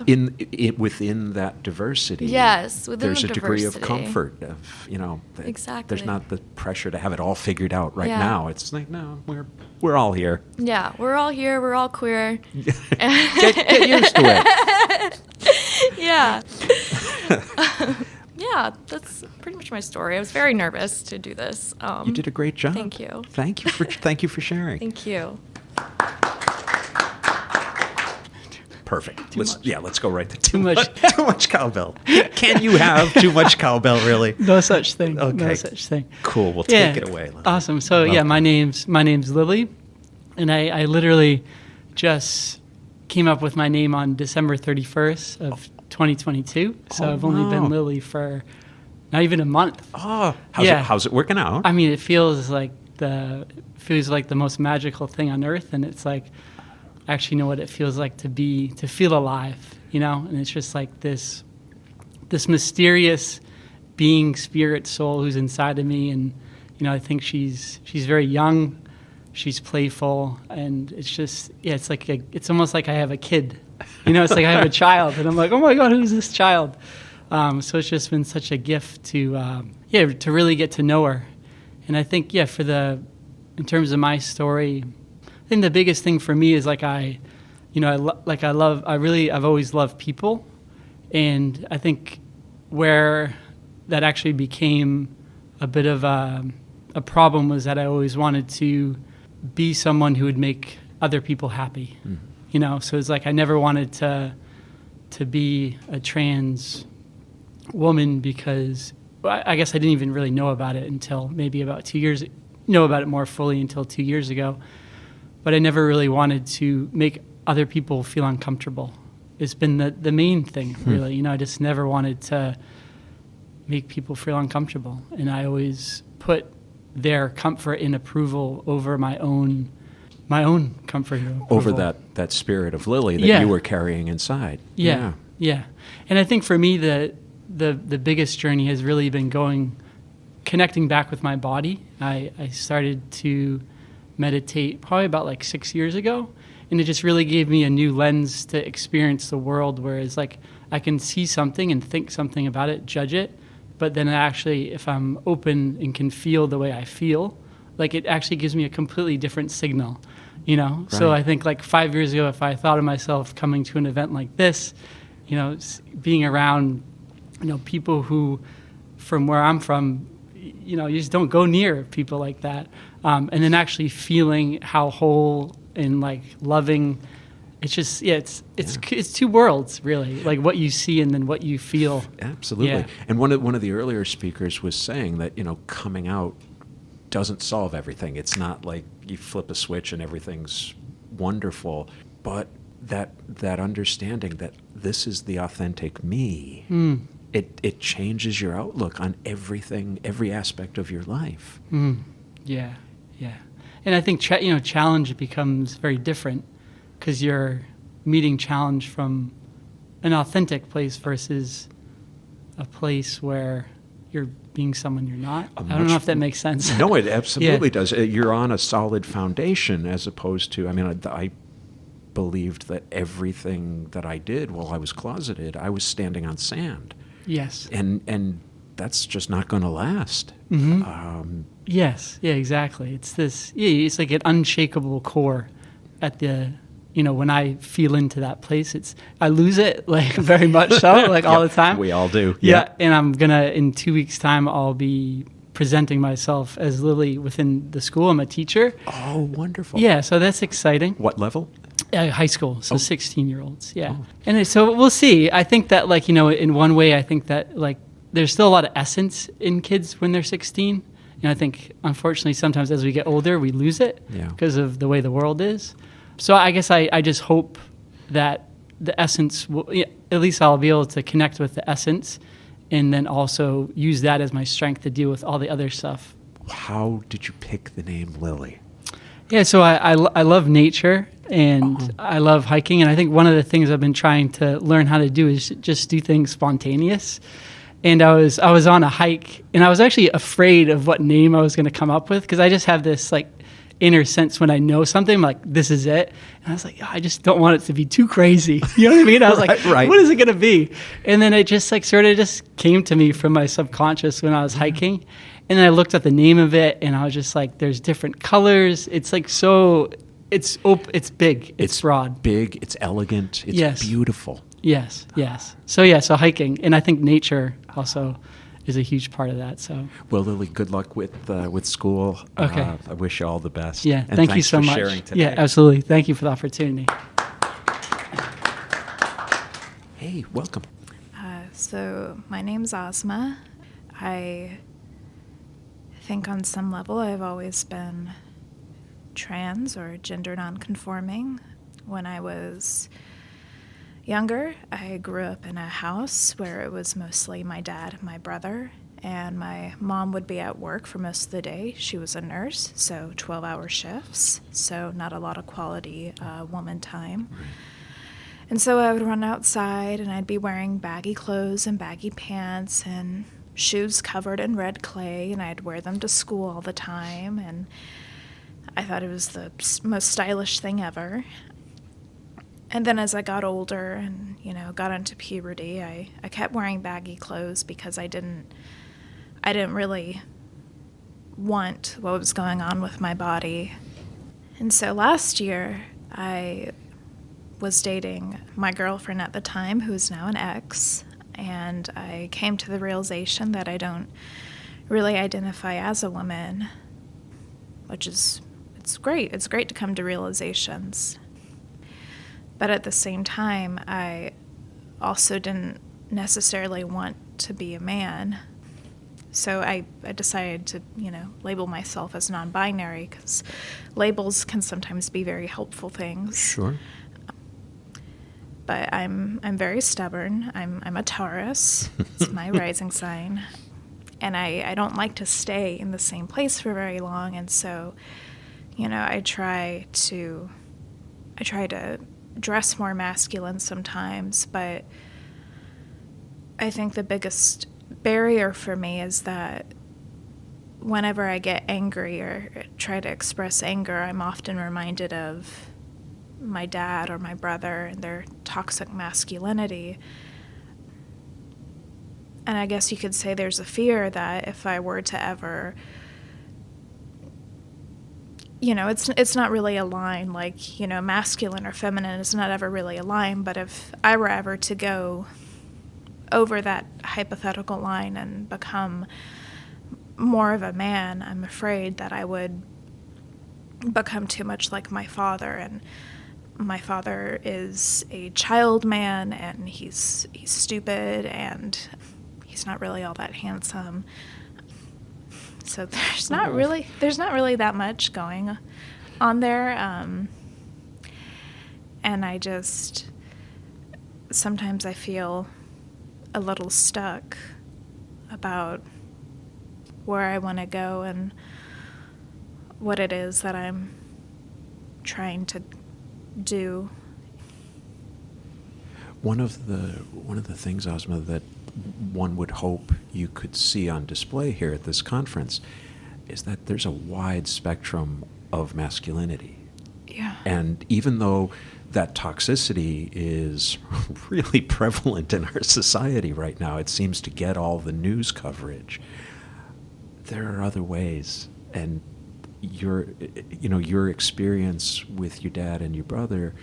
Within that diversity. Yes, within there's the a degree of diversity. comfort of that Exactly. There's not the pressure to have it all figured out right Yeah. now. It's no, we're all here. Yeah, we're all here. We're all queer. Get used to it. Yeah. Yeah, that's pretty much my story. I was very nervous to do this. You did a great job. Thank you. Thank you for sharing. Thank you. Perfect. Let's go right to Too much. too much cowbell. Can you have too much cowbell, really? No such thing. Okay. No such thing. Cool. We'll Yeah. take it away. Lily. Awesome. So Love yeah, that. my name's Lily, and I literally just came up with my name on December 31st of 2022. So Oh, I've only wow. been Lily for not even a month. Oh, Yeah. how's it working out? I mean, it feels like the most magical thing on earth, and it's I actually know what it feels like to feel alive, and it's just this mysterious being, spirit, soul who's inside of me, and I think she's very young, she's playful, and it's just it's almost like I have a kid, it's like I have a child, and I'm like, oh my god, who's this child? So it's just been such a gift to really get to know her. And I think, in terms of my story, I think the biggest thing for me is I've always loved people. And I think where that actually became a bit of a problem was that I always wanted to be someone who would make other people happy. So it's I never wanted to be a trans woman because I guess I didn't even really know about it until maybe about 2 years, know about it more fully until 2 years ago. But I never really wanted to make other people feel uncomfortable. It's been the main thing, really. I just never wanted to make people feel uncomfortable. And I always put their comfort and approval over my own comfort and approval. Over that spirit of Lily that you were carrying inside. Yeah. And I think for me, the biggest journey has really been connecting back with my body. I started to meditate probably about 6 years ago, and it just really gave me a new lens to experience the world, whereas I can see something and think something about it, judge it, but then actually if I'm open and can feel the way I feel, it actually gives me a completely different signal, Right. So I think 5 years ago, if I thought of myself coming to an event like this, being around people who, from where I'm from, you just don't go near people like that. And then actually feeling how whole and loving, it's just, it's two worlds really, what you see and then what you feel. Absolutely. Yeah. And one of the earlier speakers was saying that, coming out doesn't solve everything. It's not like you flip a switch and everything's wonderful, but that understanding that this is the authentic me. It changes your outlook on everything, every aspect of your life. Yeah. And I think challenge becomes very different because you're meeting challenge from an authentic place versus a place where you're being someone you're not. I don't know if that makes sense. No, it absolutely does. You're on a solid foundation as opposed to, I believed that everything that I did while I was closeted, I was standing on sand. Yes. And that's just not going to last. Yes. Yeah, exactly. It's this, it's like an unshakable core at the, when I feel into that place, I lose it very much so, all the time. We all do. Yeah. And I'm in 2 weeks' time, I'll be presenting myself as Lily within the school. I'm a teacher. Oh, wonderful. Yeah. So that's exciting. What level? High school, so 16-year-olds, And so we'll see. I think that, in one way, I think that, there's still a lot of essence in kids when they're 16. And I think, unfortunately, sometimes as we get older, we lose it because of the way the world is. So I guess I just hope that the essence, at least I'll be able to connect with the essence and then also use that as my strength to deal with all the other stuff. How did you pick the name Lily? Yeah, so I love nature and I love hiking. And I think one of the things I've been trying to learn how to do is just do things spontaneous. And I was on a hike and I was actually afraid of what name I was going to come up with because I just have this inner sense when I know something, I'm like, this is it. And I was like, I just don't want it to be too crazy. You know what I mean? I was like, right. What is it going to be? And then it just sort of just came to me from my subconscious when I was hiking. And then I looked at the name of it and I was just like, there's different colors. It's it's big, it's broad. Big, it's elegant, it's beautiful. Yes. So hiking. And I think nature also is a huge part of that. So, well, Lily, good luck with school. Okay. I wish you all the best. Yeah, and thank you so much. Sharing today. Yeah, absolutely. Thank you for the opportunity. Hey, welcome. So my name's Asma. I think on some level I've always been trans or gender nonconforming. When I was younger, I grew up in a house where it was mostly my dad and my brother, and my mom would be at work for most of the day. She was a nurse, so 12-hour shifts, so not a lot of quality woman time. And so I would run outside, and I'd be wearing baggy clothes and baggy pants and shoes covered in red clay, and I'd wear them to school all the time, and I thought it was the most stylish thing ever. And then as I got older and, got into puberty, I kept wearing baggy clothes because I didn't really want what was going on with my body. And so last year, I was dating my girlfriend at the time, who is now an ex, and I came to the realization that I don't really identify as a woman, which is, it's great. It's great to come to realizations. But at the same time, I also didn't necessarily want to be a man. So I decided to, label myself as non-binary, because labels can sometimes be very helpful things. Sure. But I'm very stubborn. I'm a Taurus. It's my rising sign. And I don't like to stay in the same place for very long. And so, I try to dress more masculine sometimes, but I think the biggest barrier for me is that whenever I get angry or try to express anger, I'm often reminded of my dad or my brother and their toxic masculinity. And I guess you could say there's a fear that if I were to ever, it's not really a line, like, masculine or feminine is not ever really a line, but if I were ever to go over that hypothetical line and become more of a man, I'm afraid that I would become too much like my father. And my father is a child man, and he's stupid, and he's not really all that handsome. So there's not really that much going on there. And I just, sometimes I feel a little stuck about where I want to go and what it is that I'm trying to do. One of the things, Ozma, that one would hope you could see on display here at this conference is that there's a wide spectrum of masculinity. Yeah. And even though that toxicity is really prevalent in our society right now, it seems to get all the news coverage, there are other ways. And your experience with your dad and your brother,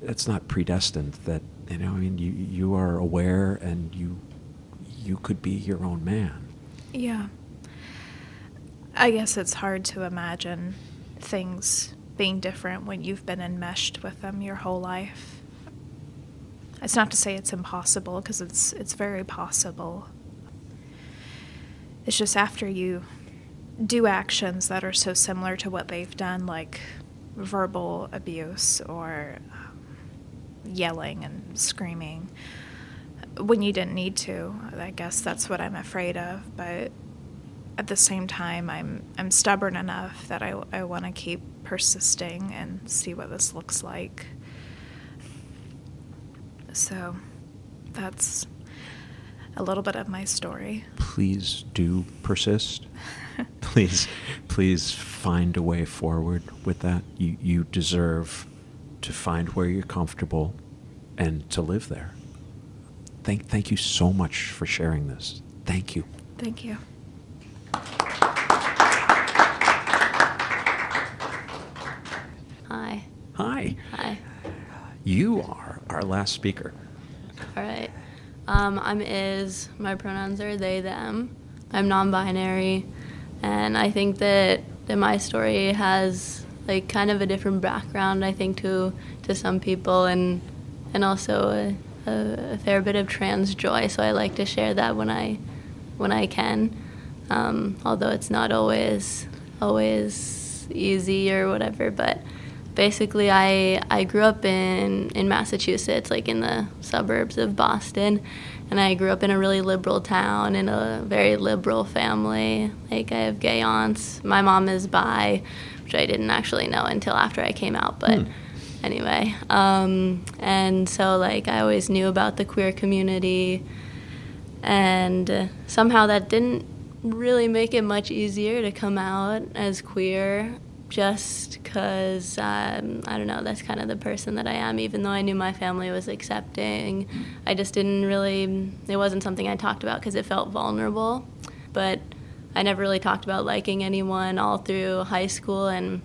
that's not predestined. That, you are aware, and you could be your own man. Yeah. I guess it's hard to imagine things being different when you've been enmeshed with them your whole life. It's not to say it's impossible, because it's very possible. It's just after you do actions that are so similar to what they've done, like verbal abuse or yelling and screaming, when you didn't need to. I guess that's what I'm afraid of. But at the same time, I'm stubborn enough that I want to keep persisting and see what this looks like. So that's a little bit of my story. Please do persist. Please find a way forward with that. You deserve to find where you're comfortable and to live there. Thank you so much for sharing this. Thank you. Thank you. Hi. Hi. Hi. You are our last speaker. All right. I'm Iz. My pronouns are they, them. I'm non-binary, and I think that my story has like kind of a different background, I think, to some people, and also a fair bit of trans joy. So I like to share that when I can, although it's not always easy or whatever. But basically, I grew up in Massachusetts, like in the suburbs of Boston, and I grew up in a really liberal town in a very liberal family. Like, I have gay aunts. My mom is bi, which I didn't actually know until after I came out, but anyway. And so, like, I always knew about the queer community, and somehow that didn't really make it much easier to come out as queer. just because, I don't know, that's kind of the person that I am. Even though I knew my family was accepting, I just didn't really, it wasn't something I talked about because it felt vulnerable. But I never really talked about liking anyone all through high school, and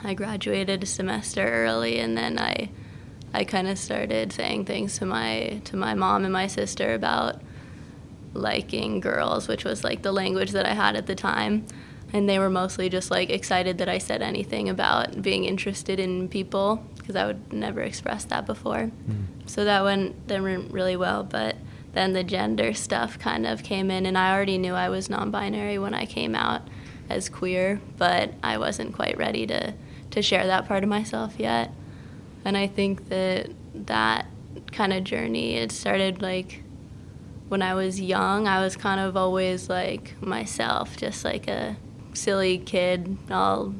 I graduated a semester early, and then I kind of started saying things to my mom and my sister about liking girls, which was like the language that I had at the time. And they were mostly just like excited that I said anything about being interested in people, because I would never express that before. So that went really well. But then the gender stuff kind of came in, and I already knew I was non-binary when I came out as queer, but I wasn't quite ready to share that part of myself yet. And I think that kind of journey, it started like when I was young. I was kind of always like myself, just like a silly kid, all,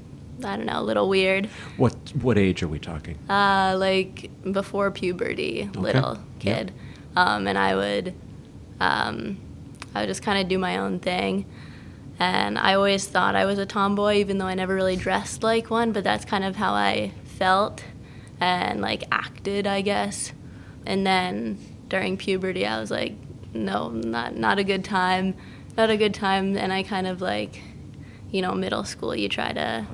I don't know, a little weird. What age are we talking? Like before puberty, little kid. And I would just kind of do my own thing. And I always thought I was a tomboy, even though I never really dressed like one, but that's kind of how I felt and like acted, I guess. And then during puberty, I was like, no, not a good time, and I kind of like, you know, middle school, you try to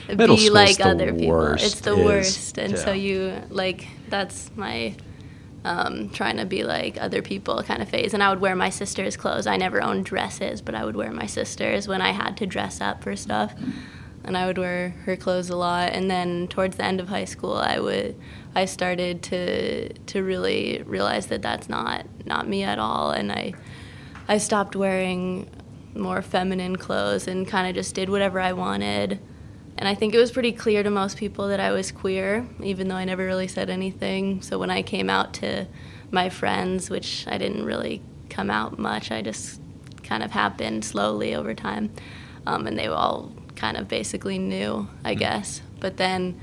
be like other people. It's the worst. And so you, like, that's my trying to be like other people kind of phase. And I would wear my sister's clothes. I never owned dresses, but I would wear my sister's when I had to dress up for stuff. And I would wear her clothes a lot. And then towards the end of high school, I started to really realize that that's not me at all. And I stopped wearing more feminine clothes and kind of just did whatever I wanted. And I think it was pretty clear to most people that I was queer, even though I never really said anything. So when I came out to my friends, which I didn't really come out much, I just kind of happened slowly over time. And they all kind of basically knew, I guess. But then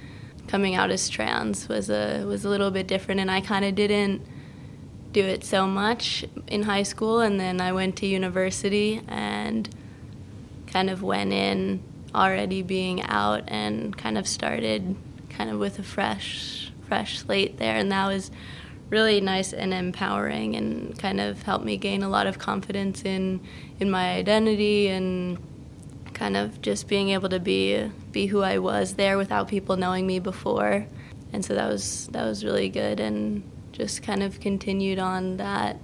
coming out as trans was a little bit different, and I kind of didn't do it so much in high school. And then I went to university and kind of went in already being out and kind of started kind of with a fresh slate there. And that was really nice and empowering and kind of helped me gain a lot of confidence in my identity and kind of just being able to be who I was there without people knowing me before. And so that was really good, and just kind of continued on that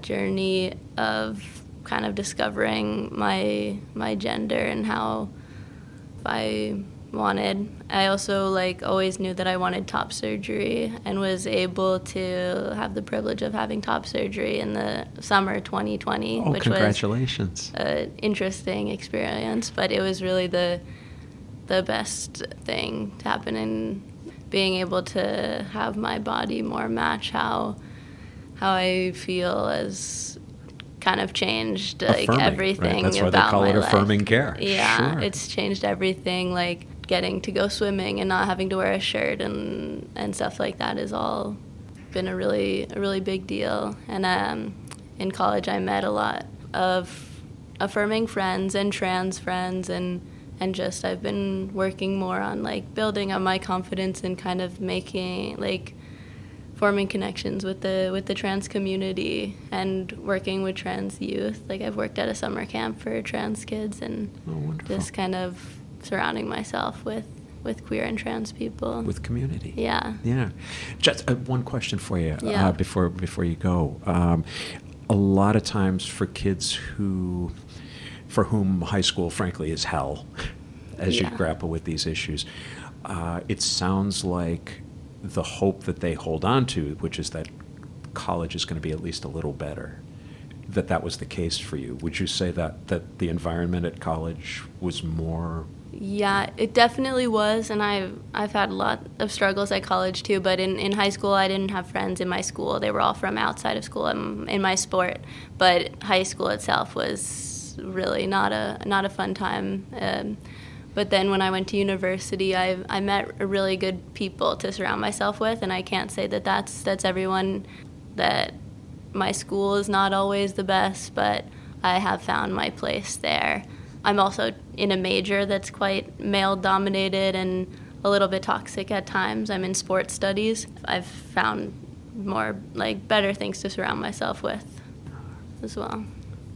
journey of kind of discovering my gender and how I wanted. I also like always knew that I wanted top surgery and was able to have the privilege of having top surgery in the summer 2020, which congratulations. was an interesting experience, but it was really the best thing to happen, in being able to have my body more match how I feel has kind of changed like affirming, everything right? That's why about they call my it life. affirming care. Yeah, sure. It's changed everything. Like getting to go swimming and not having to wear a shirt and stuff like that has all been a really big deal. And in college, I met a lot of affirming friends and trans friends, and just I've been working more on like building up my confidence and kind of making like forming connections with the trans community and working with trans youth. Like I've worked at a summer camp for trans kids, and just kind of surrounding myself with queer and trans people. With community. Yeah. Yeah. Just one question for you Yeah. before you go. A lot of times for kids for whom high school, frankly, is hell, as you grapple with these issues, it sounds like the hope that they hold on to, which is that college is going to be at least a little better, that was the case for you. Would you say that the environment at college was more? Yeah, it definitely was, and I've had a lot of struggles at college too, but in high school I didn't have friends in my school. They were all from outside of school in my sport, but high school itself was really not a fun time. But then when I went to university, I met really good people to surround myself with, and I can't say that that's everyone. That my school is not always the best, but I have found my place there. I'm also in a major that's quite male-dominated and a little bit toxic at times. I'm in sports studies. I've found more, better things to surround myself with as well.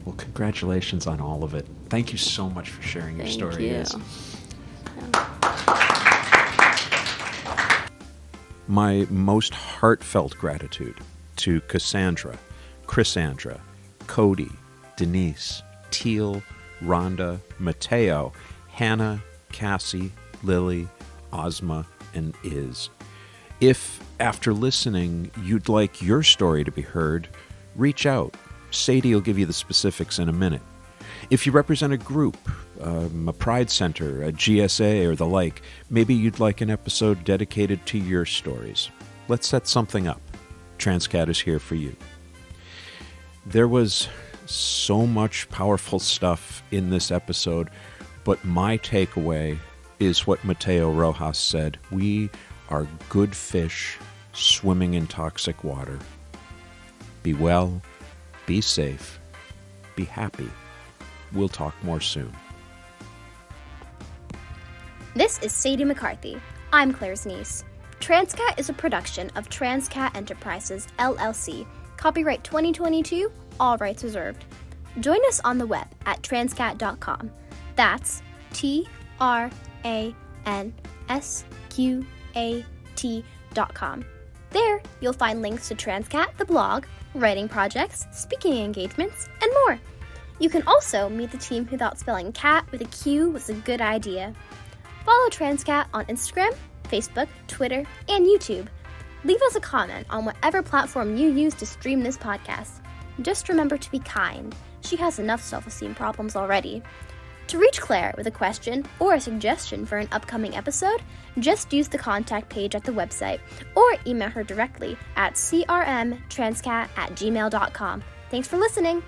Well, congratulations on all of it. Thank you so much for sharing your story. Thank you. Yes. My most heartfelt gratitude to Cassandra, Chrisandra, Cody, Denise, Teal, Rhonda, Mateo, Hannah, Cassie, Lily, Ozma, and Iz. If, after listening, you'd like your story to be heard, reach out. Sadie will give you the specifics in a minute. If you represent a group, a Pride Center, a GSA, or the like, maybe you'd like an episode dedicated to your stories. Let's set something up. Transqat is here for you. There was so much powerful stuff in this episode, but my takeaway is what Mateo Rojas said. We are good fish swimming in toxic water. Be well, be safe, be happy. We'll talk more soon. This is Sadie McCarthy. I'm Claire's niece. Transqat is a production of Transqat Enterprises, LLC. Copyright 2022, all rights reserved. Join us on the web at transqat.com. That's TRANSQAT.com. There, you'll find links to Transqat, the blog, writing projects, speaking engagements, and more. You can also meet the team who thought spelling cat with a Q was a good idea. Follow Transqat on Instagram, Facebook, Twitter, and YouTube. Leave us a comment on whatever platform you use to stream this podcast. Just remember to be kind. She has enough self-esteem problems already. To reach Claire with a question or a suggestion for an upcoming episode, just use the contact page at the website or email her directly at crmtransqat@gmail.com. Thanks for listening.